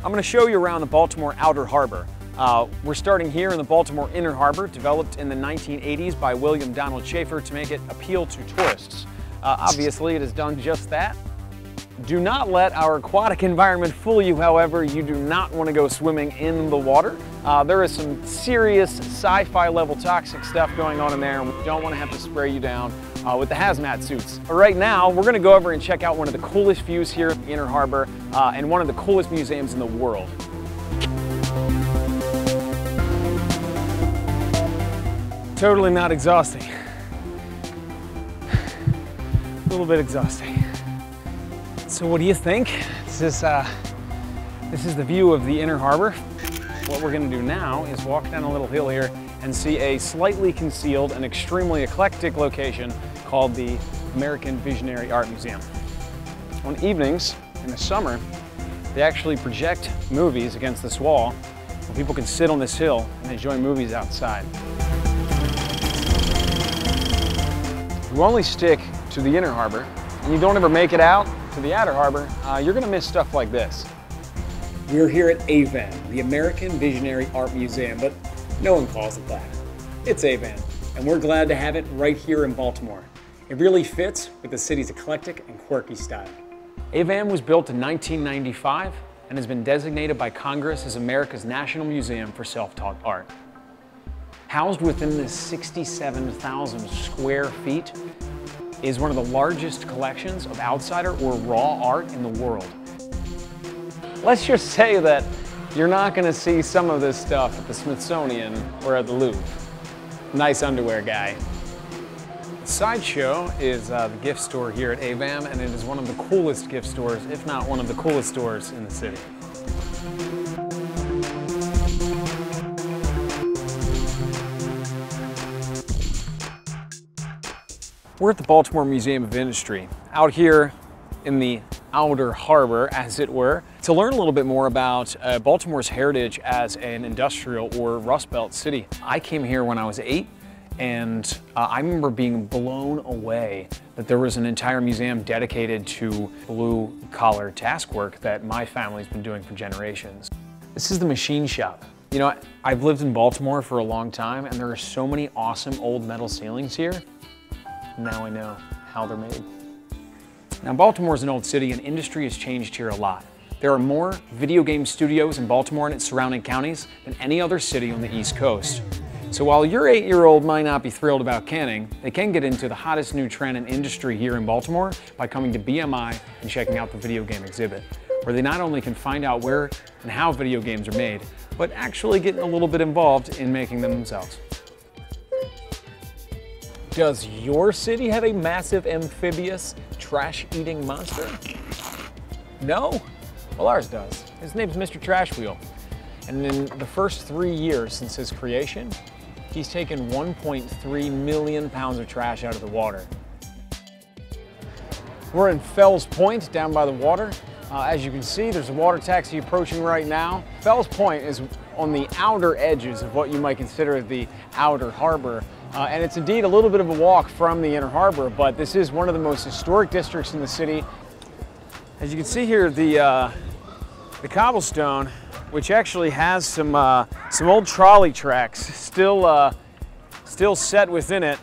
I'm going to show you around the Baltimore Outer Harbor. We're starting here in the Baltimore Inner Harbor, developed in the 1980s by William Donald Schaefer to make it appeal to tourists. Obviously, it has done just that. Do not let our aquatic environment fool you, however. You do not want to go swimming in the water. There is some serious sci-fi level toxic stuff going on in there, and we don't want to have to spray you down with the hazmat suits. Right now, we're going to go over and check out one of the coolest views here at the Inner Harbor and one of the coolest museums in the world. Totally not exhausting. A little bit exhausting. So what do you think? This is the view of the Inner Harbor. What we're going to do now is walk down a little hill here and see a slightly concealed and extremely eclectic location called the American Visionary Art Museum. On evenings in the summer, they actually project movies against this wall where people can sit on this hill and enjoy movies outside. If you only stick to the Inner Harbor and you don't ever make it out to the Outer Harbor, you're going to miss stuff like this. We're here at AVAM, the American Visionary Art Museum, but no one calls it that. It's AVAM, and we're glad to have it right here in Baltimore. It really fits with the city's eclectic and quirky style. AVAM was built in 1995 and has been designated by Congress as America's National Museum for Self-Taught Art. Housed within this 67,000 square feet is one of the largest collections of outsider or raw art in the world. Let's just say that you're not going to see some of this stuff at the Smithsonian or at the Louvre. Nice underwear guy. The Sideshow is the gift store here at AVAM, and it is one of the coolest gift stores, if not one of the coolest stores in the city. We're at the Baltimore Museum of Industry, out here in the Outer Harbor, as it were, to learn a little bit more about Baltimore's heritage as an industrial or Rust Belt city. I came here when I was 8, and I remember being blown away that there was an entire museum dedicated to blue-collar task work that my family's been doing for generations. This is the machine shop. You know, I've lived in Baltimore for a long time, and there are so many awesome old metal ceilings here. Now I know how they're made. Now, Baltimore is an old city, and industry has changed here a lot. There are more video game studios in Baltimore and its surrounding counties than any other city on the East Coast. So while your 8-year-old might not be thrilled about canning, they can get into the hottest new trend in industry here in Baltimore by coming to BMI and checking out the video game exhibit, where they not only can find out where and how video games are made, but actually get a little bit involved in making them themselves. Does your city have a massive amphibious trash-eating monster? No? Well, ours does. His name's Mr. Trash Wheel. And in the first 3 years since his creation, he's taken 1.3 million pounds of trash out of the water. We're in Fells Point, down by the water. As you can see, there's a water taxi approaching right now. Fells Point is on the outer edges of what you might consider the Outer Harbor. And it's indeed a little bit of a walk from the Inner Harbor, but this is one of the most historic districts in the city. As you can see here, the cobblestone, which actually has some old trolley tracks still set within it.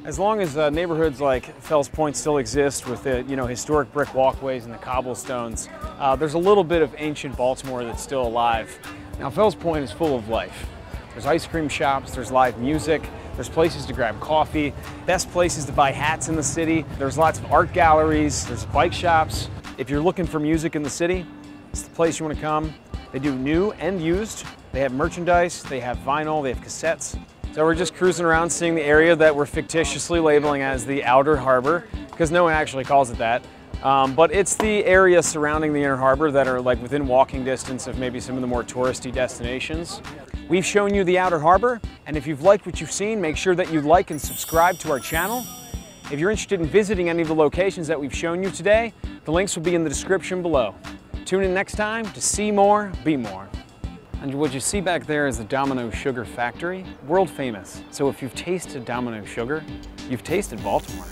As long as neighborhoods like Fells Point still exist with the historic brick walkways and the cobblestones, there's a little bit of ancient Baltimore that's still alive. Now, Fells Point is full of life. There's ice cream shops, there's live music, there's places to grab coffee, best places to buy hats in the city. There's lots of art galleries, there's bike shops. If you're looking for music in the city, it's the place you want to come. They do new and used. They have merchandise, they have vinyl, they have cassettes. So we're just cruising around seeing the area that we're fictitiously labeling as the Outer Harbor, because no one actually calls it that. But it's the area surrounding the Inner Harbor that are like within walking distance of maybe some of the more touristy destinations. We've shown you the Outer Harbor, and if you've liked what you've seen, make sure that you like and subscribe to our channel. If you're interested in visiting any of the locations that we've shown you today, the links will be in the description below. Tune in next time to See More, Be More. And what you see back there is the Domino Sugar Factory, world famous. So if you've tasted Domino Sugar, you've tasted Baltimore.